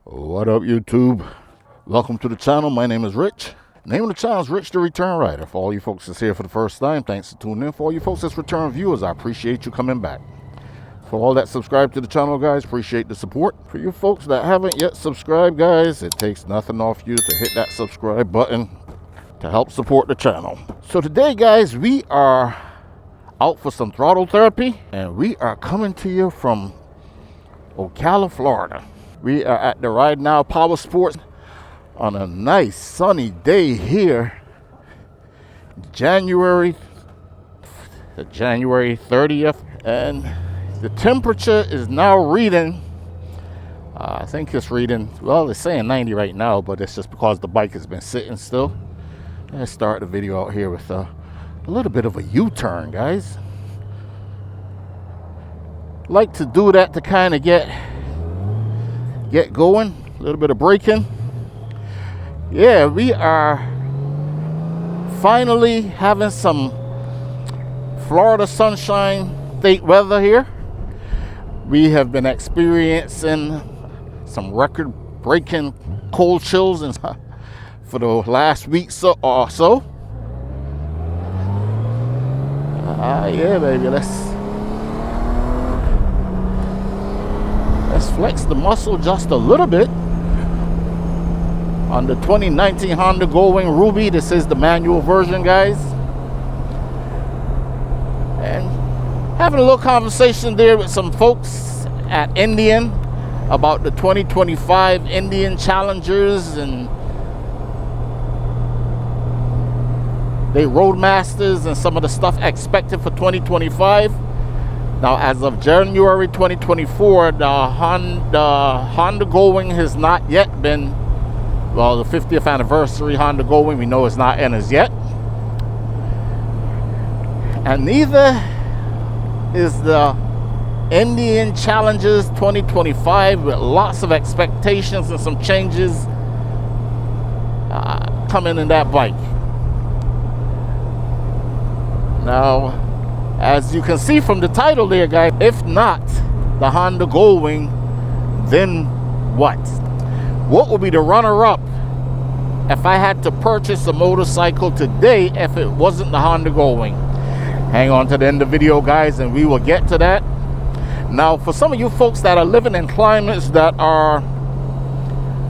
What up, YouTube? Welcome to the channel. My name is Rich. Name of the channel is Rich the Return Rider. For all you folks that's here for the first time, thanks for tuning in. For all you folks that's return viewers, I appreciate you coming back. For all that subscribe to the channel, guys, appreciate the support. For you folks that haven't yet subscribed, guys, it takes nothing off you to hit that subscribe button to help support the channel. So today, guys, we are out for some throttle therapy, and we are coming to you from Ocala, Florida. We are at the Ride Now Power Sports on a nice sunny day here, January 30th, and the temperature is now reading, I think it's reading, well, it's saying 90 right now, but it's just because the bike has been sitting still. Let's start the video out here with a little bit of a U-turn, guys. Like to do that to kind of get going, a little bit of braking. Yeah, we are finally having some Florida sunshine state weather here. We have been experiencing some record-breaking cold chills and for the last week or so. Yeah, baby, let's flex the muscle just a little bit on the 2019 Honda Goldwing Ruby. This is the manual version, guys. And having a little conversation there with some folks at Indian about the 2025 Indian Challengers and they Roadmasters and some of the stuff expected for 2025. Now, as of January 2024, the Honda Goldwing has not yet been, well, the 50th anniversary Honda Goldwing, we know it's not in as yet. And neither is the Indian Challengers 2025, with lots of expectations and some changes coming in that bike. Now, as you can see from the title there, guys, if not the Honda Goldwing, then what? What would be the runner-up if I had to purchase a motorcycle today if it wasn't the Honda Goldwing? Hang on to the end of the video, guys, and we will get to that. Now, for some of you folks that are living in climates that are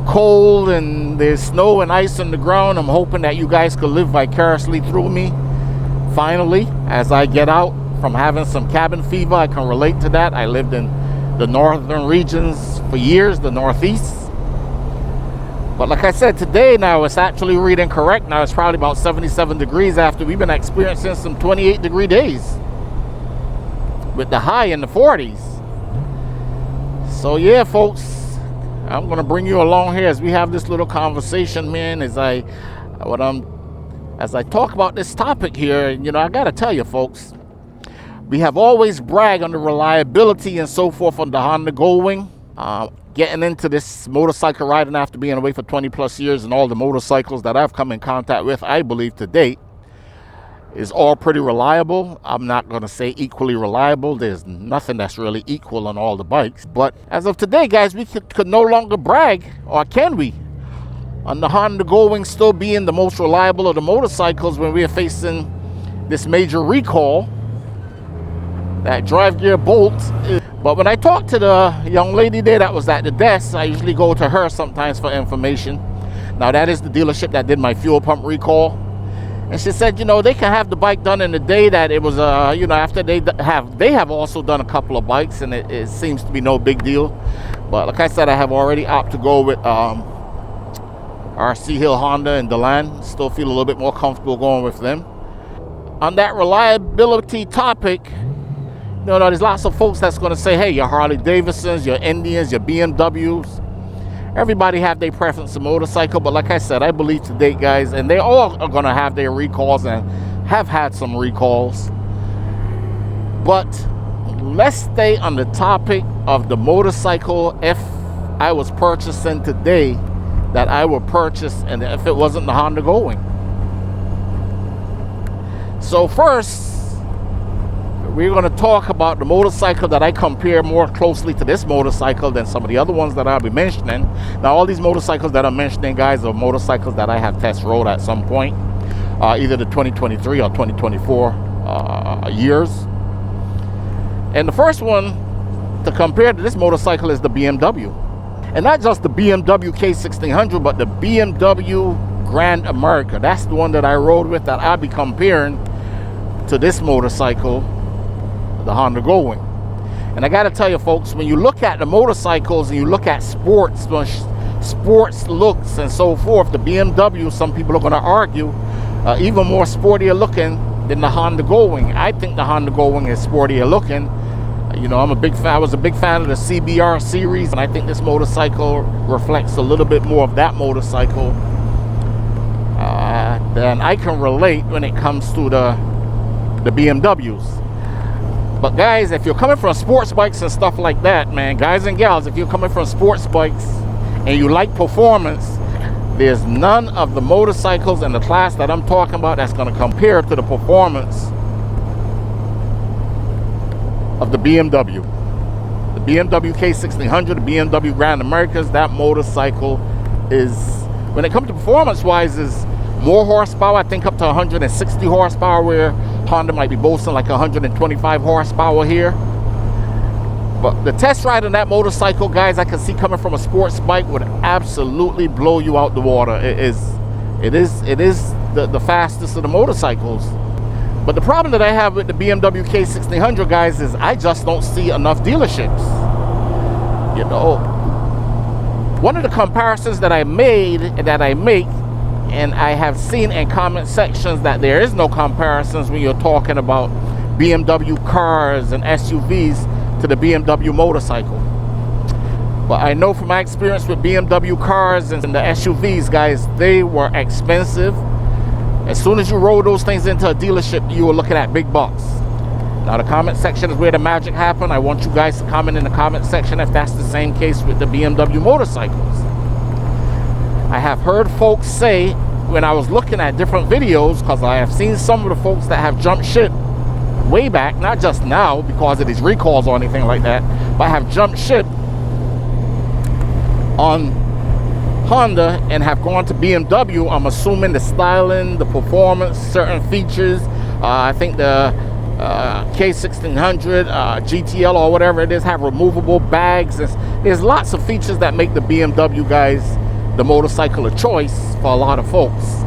cold and there's snow and ice on the ground, I'm hoping that you guys could live vicariously through me. Finally, as I get out from having some cabin fever, I can relate to that. I lived in the northern regions for years, the northeast. But like I said, today now it's actually reading correct. Now it's probably about 77 degrees after we've been experiencing some 28-degree days with the high in the 40s. So yeah, folks, I'm going to bring you along here as we have this little conversation, man, as I talk about this topic here. You know, I got to tell you, folks, we have always bragged on the reliability and so forth on the Honda Goldwing. Getting into this motorcycle riding after being away for 20 plus years, and all the motorcycles that I've come in contact with, I believe to date, is all pretty reliable. I'm not going to say equally reliable. There's nothing that's really equal on all the bikes. But as of today, guys, we could no longer brag, or can we, on the Honda Goldwing still being the most reliable of the motorcycles when we are facing this major recall. That drive gear bolt. But when I talked to the young lady there that was at the desk, I usually go to her sometimes for information. Now, that is the dealership that did my fuel pump recall. And she said, you know, they can have the bike done in the day, that it was, you know, after they have also done a couple of bikes, and it seems to be no big deal. But like I said, I have already opted to go with RC Hill Honda and Delan. Still feel a little bit more comfortable going with them. On that reliability topic, you know, there's lots of folks that's going to say, hey, your Harley-Davidsons, your Indians, your BMWs, everybody have their preference of motorcycle. But like I said, I believe to date, guys, and they all are going to have their recalls and have had some recalls. But let's stay on the topic of the motorcycle if I was purchasing today, that I would purchase, and if it wasn't the Honda Goldwing. So first, we're going to talk about the motorcycle that I compare more closely to this motorcycle than some of the other ones that I'll be mentioning. Now, all these motorcycles that I'm mentioning, guys, are motorcycles that I have test rode at some point, either the 2023 or 2024 years. And the first one to compare to this motorcycle is the BMW. And not just the BMW K1600, but the BMW Grand America. That's the one that I rode with that I'll be comparing to this motorcycle, the Honda Goldwing. And I gotta tell you folks, when you look at the motorcycles and you look at sports looks and so forth, the BMW, some people are gonna argue, even more sportier looking than the Honda Goldwing. I think the Honda Goldwing is sportier looking. You know, I was a big fan of the CBR series, and I think this motorcycle reflects a little bit more of that motorcycle than I can relate when it comes to the BMWs. But guys, if you're coming from sports bikes and stuff like that, man, guys and gals, if you're coming from sports bikes and you like performance, there's none of the motorcycles in the class that I'm talking about that's going to compare to the performance of the BMW. The BMW K1600, the BMW Grand Americas, that motorcycle is, when it comes to performance wise, is more horsepower. I think up to 160 horsepower, where Honda might be boasting like 125 horsepower here. But the test ride on that motorcycle, guys, I can see coming from a sports bike would absolutely blow you out the water. It is the fastest of the motorcycles. But the problem that I have with the BMW K1600, guys, is I just don't see enough dealerships. You know, one of the comparisons that I make, and I have seen in comment sections that there is no comparisons when you're talking about BMW cars and SUVs to the BMW motorcycle. But I know from my experience with BMW cars and the SUVs, guys, they were expensive. As soon as you roll those things into a dealership, you are looking at big bucks. Now, the comment section is where the magic happened. I want you guys to comment in the comment section if that's the same case with the BMW motorcycles. I have heard folks say, when I was looking at different videos, because I have seen some of the folks that have jumped ship way back, not just now because of these recalls or anything like that, but have jumped ship on Honda and have gone to BMW. I'm assuming the styling, the performance, certain features. I think the K1600, GTL or whatever it is, have removable bags. There's lots of features that make the BMW, guys, the motorcycle of choice for a lot of folks.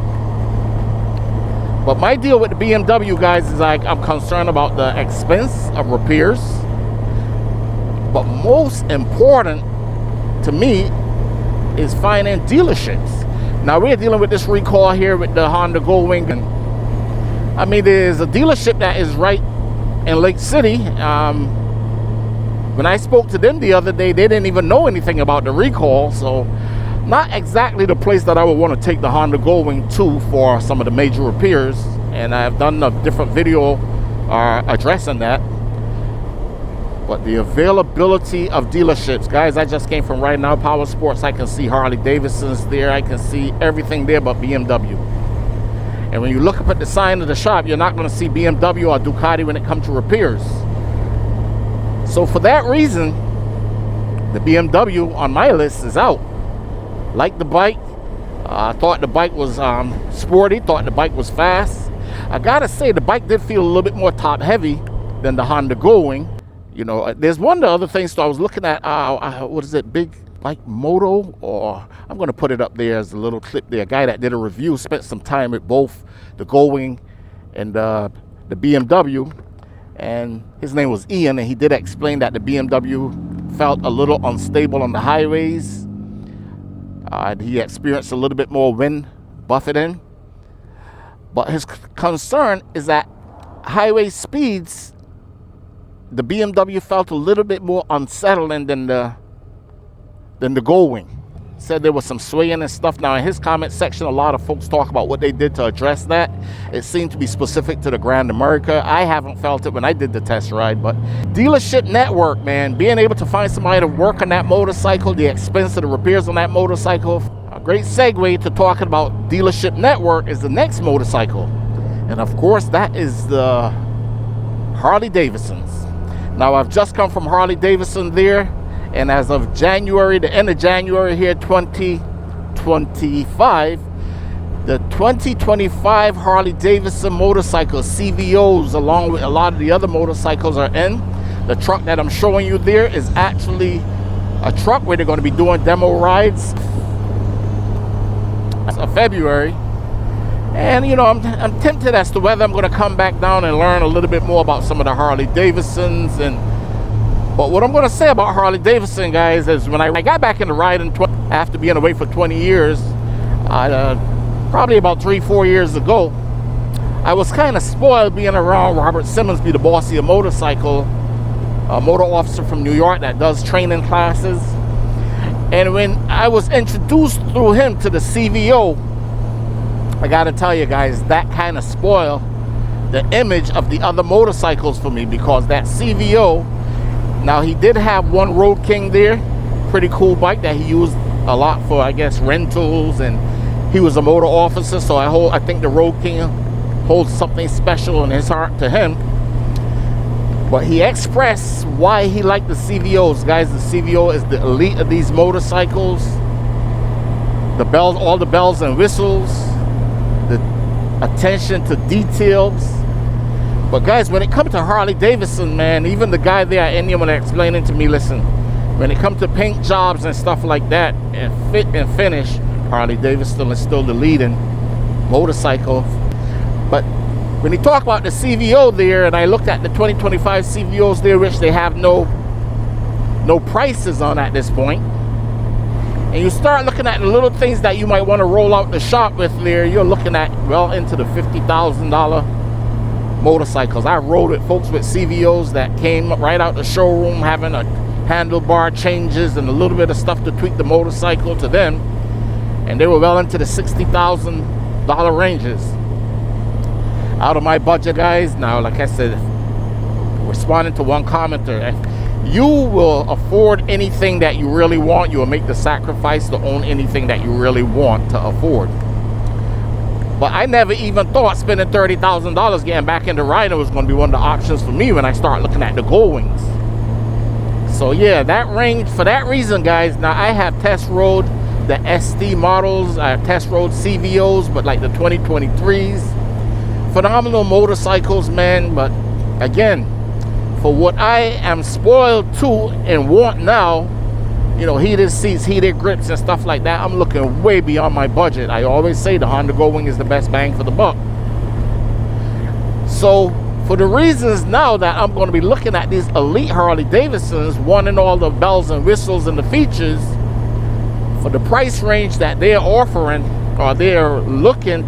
But my deal with the BMW, guys, is like I'm concerned about the expense of repairs. But most important to me is finding dealerships. Now, we're dealing with this recall here with the Honda Goldwing, and I mean, there's a dealership that is right in Lake City. When I spoke to them the other day, they didn't even know anything about the recall, so not exactly the place that I would want to take the Honda Goldwing to for some of the major repairs, and I've done a different video addressing that. But the availability of dealerships, guys, I just came from Right Now Power Sports. I can see Harley-Davidson's there. I can see everything there but BMW. And when you look up at the sign of the shop, you're not going to see BMW or Ducati when it comes to repairs. So for that reason, the BMW on my list is out. Like the bike, I thought the bike was sporty, thought the bike was fast. I gotta say, the bike did feel a little bit more top heavy than the Honda Goldwing. You know, there's one of the other things. So I was looking at, what is it, Big Bike Moto, or I'm going to put it up there as a little clip there. A guy that did a review, spent some time with both the Goldwing and the BMW, and his name was Ian, and he did explain that the BMW felt a little unstable on the highways. He experienced a little bit more wind buffeting, but his concern is that highway speeds, the BMW felt a little bit more unsettling than the Goldwing. Said there was some swaying and stuff. Now, in his comment section, a lot of folks talk about what they did to address that. It seemed to be specific to the Grand America. I haven't felt it when I did the test ride, but dealership network, man, being able to find somebody to work on that motorcycle, the expense of the repairs on that motorcycle. A great segue to talking about dealership network is the next motorcycle. And of course, that is the Harley-Davidsons. Now, I've just come from Harley-Davidson there, and as of January, the end of January here, 2025, the 2025 Harley-Davidson motorcycles, CVOs, along with a lot of the other motorcycles are in. The truck that I'm showing you there is actually a truck where they're going to be doing demo rides of February. And you know, I'm tempted as to whether I'm going to come back down and learn a little bit more about some of the Harley-Davidsons. But what I'm going to say about Harley-Davidson, guys, is when I got back into riding after being away for 20 years, probably about 3-4 years ago, I was kind of spoiled being around Robert Simmons, be the boss of a motorcycle, a motor officer from New York that does training classes. And when I was introduced through him to the CVO, I gotta tell you guys, that kind of spoiled the image of the other motorcycles for me, because that CVO, now he did have one Road King there, pretty cool bike that he used a lot for, I guess, rentals, and he was a motor officer, so I think the Road King holds something special in his heart to him. But he expressed why he liked the CVOs, guys. The CVO is the elite of these motorcycles. The bells, all the bells and whistles, the attention to details. But guys, when it comes to Harley-Davidson, man, even the guy there at Indian, when explaining to me, listen, when it comes to paint jobs and stuff like that, and fit and finish, Harley-Davidson is still the leading motorcycle. But when you talk about the CVO there, and I looked at the 2025 CVOs there, which they have no prices on at this point, and you start looking at the little things that you might want to roll out the shop with there, you're looking at well into the $50,000 motorcycles. I rode with folks with CVOs that came right out the showroom having a handlebar changes and a little bit of stuff to tweak the motorcycle to them, and they were well into the $60,000 ranges. Out of my budget, guys. Now, like I said, responding to one commenter, if you will afford anything that you really want, you will make the sacrifice to own anything that you really want to afford. But I never even thought spending $30,000 getting back into riding was going to be one of the options for me when I start looking at the Goldwings. So yeah, that range, for that reason, guys. Now, I have test rode the SD models, I have test rode CVOs, but like the 2023s. Phenomenal motorcycles, man. But again, for what I am spoiled to and want now, you know, heated seats, heated grips and stuff like that, I'm looking way beyond my budget. I always say the Honda Goldwing is the best bang for the buck. So for the reasons now that I'm going to be looking at these elite Harley-Davidsons, wanting all the bells and whistles and the features, for the price range that they're offering or they're looking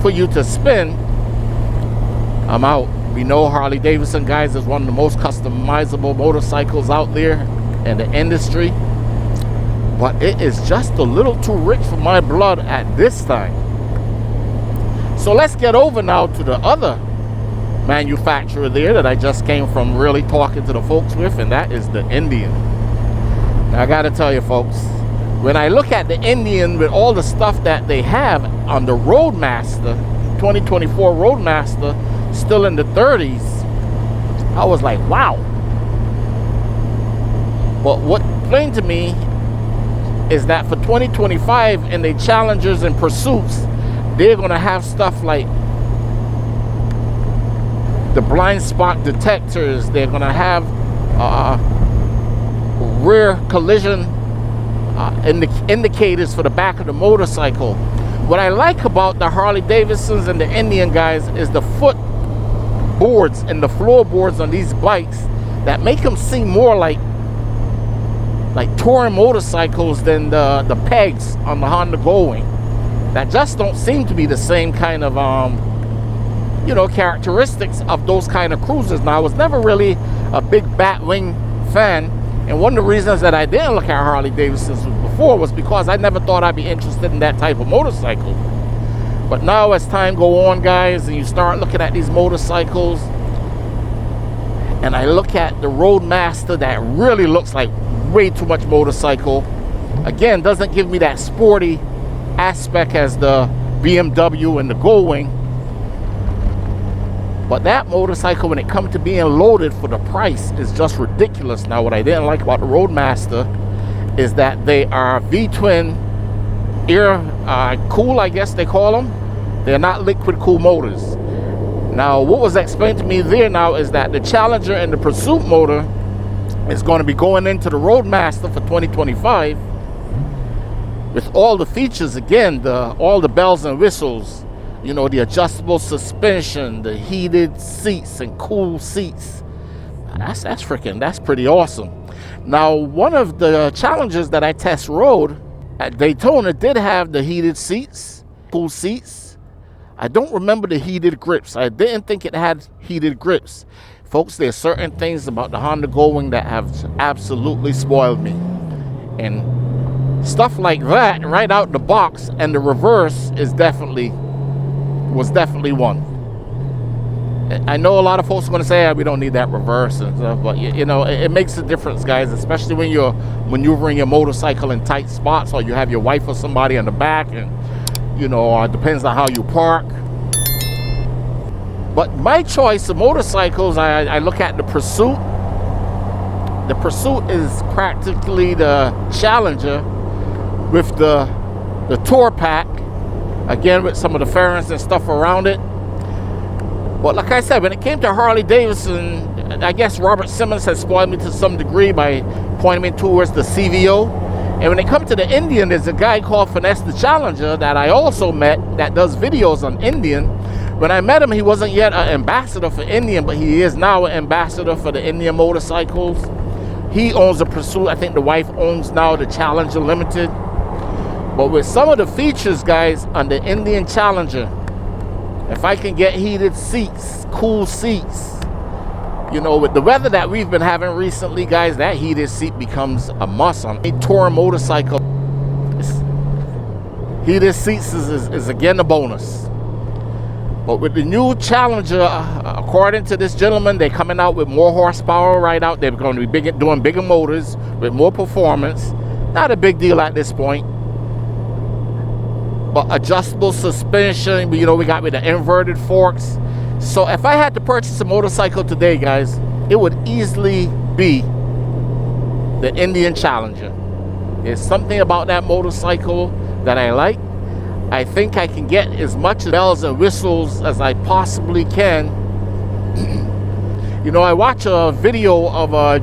for you to spend, I'm out. We know Harley-Davidson, guys, is one of the most customizable motorcycles out there in the industry, but it is just a little too rich for my blood at this time. So let's get over now to the other manufacturer there that I just came from really talking to the folks with, and that is the Indian. Now, I gotta tell you, folks, when I look at the Indian with all the stuff that they have on the Roadmaster, 2024 Roadmaster, still in the 30s, I was like, wow. But what explained to me is that for 2025 and the Challengers and Pursuits, they're going to have stuff like the blind spot detectors. They're going to have rear collision indicators for the back of the motorcycle. What I like about the Harley-Davidsons and the Indian, guys, is the foot boards and the floorboards on these bikes that make them seem more like touring motorcycles than the pegs on the Honda Goldwing. That just don't seem to be the same kind of you know, characteristics of those kind of cruisers. Now, I was never really a big Batwing fan, and one of the reasons that I didn't look at Harley-Davidsons before was because I never thought I'd be interested in that type of motorcycle. But now, as time go on, guys, and you start looking at these motorcycles, and I look at the Roadmaster that really looks like way too much motorcycle. Again, doesn't give me that sporty aspect as the BMW and the Goldwing. But that motorcycle, when it comes to being loaded for the price, is just ridiculous. Now, what I didn't like about the Roadmaster is that they are V-twin air cool, I guess they call them. They're not liquid cool motors. Now, what was explained to me there now is that the Challenger and the Pursuit motor is going to be going into the Roadmaster for 2025 with all the features again, all the bells and whistles. You know, the adjustable suspension, the heated seats and cool seats. That's pretty awesome. Now, one of the Challengers that I test rode at Daytona did have the heated seats, cool seats. I don't remember the heated grips. I didn't think it had heated grips. Folks, there's certain things about the Honda Goldwing that have absolutely spoiled me. And stuff like that right out the box, and the reverse was definitely one. I know a lot of folks are going to say, we don't need that reverse and stuff, but you know, it makes a difference, guys, especially when you're maneuvering your motorcycle in tight spots, or you have your wife or somebody in the back, and you know, it depends on how you park. But my choice of motorcycles, I look at the Pursuit. The Pursuit is practically the Challenger with the Tour Pack, again with some of the fairings and stuff around it. But like I said, when it came to Harley-Davidson, I guess Robert Simmons has spoiled me to some degree by pointing me towards the CVO. And when it comes to the Indian, there's a guy called Finesse the Challenger that I also met that does videos on Indian. When I met him, he wasn't yet an ambassador for Indian, but he is now an ambassador for the Indian motorcycles. He owns the Pursuit. I think the wife owns now the Challenger Limited. But with some of the features, guys, on the Indian Challenger, if I can get heated seats, cool seats, you know, with the weather that we've been having recently, guys, that heated seat becomes a must on a touring motorcycle. Heated seats is again a bonus. But with the new Challenger, according to this gentleman, they're coming out with more horsepower right out. They're going to be doing bigger motors with more performance. Not a big deal at this point. But adjustable suspension, you know, we got with the inverted forks. So if I had to purchase a motorcycle today, guys, it would easily be the Indian Challenger. There's something about that motorcycle that I like. I think I can get as much bells and whistles as I possibly can. You know, I watch a video of a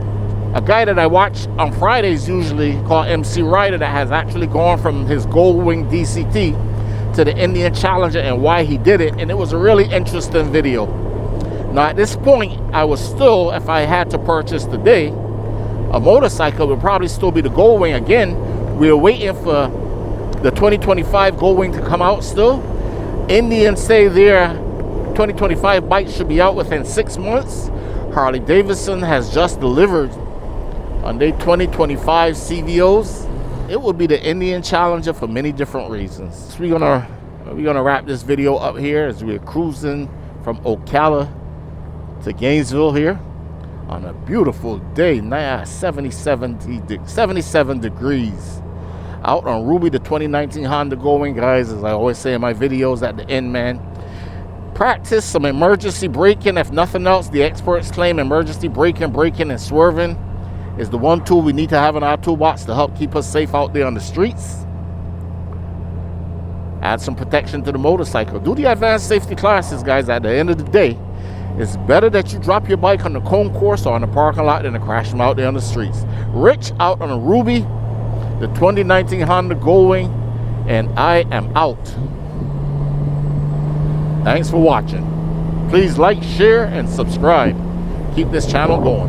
guy that I watch on Fridays usually called MC Ryder that has actually gone from his Goldwing DCT to the Indian Challenger and why he did it, and it was a really interesting video. Now at this point, I was still, if I had to purchase today, a motorcycle would probably still be the Goldwing again. We're waiting for the 2025 Goldwing to come out still. Indians say their 2025 bike should be out within 6 months. Harley-Davidson has just delivered on their 2025 CVOs. It will be the Indian Challenger for many different reasons. So we're gonna wrap this video up here as we're cruising from Ocala to Gainesville here on a beautiful day. Now 77 degrees. Out on Ruby, the 2019 Honda Goldwing, guys, as I always say in my videos at the end, man. Practice some emergency braking. If nothing else, the experts claim emergency braking, and swerving is the one tool we need to have in our toolbox to help keep us safe out there on the streets. Add some protection to the motorcycle. Do the advanced safety classes, guys. At the end of the day, it's better that you drop your bike on the concourse or on the parking lot than to crash them out there on the streets. Rich out on a Ruby, the 2019 Honda Goldwing, and I am out. Thanks for watching. Please like, share, and subscribe. Keep this channel going.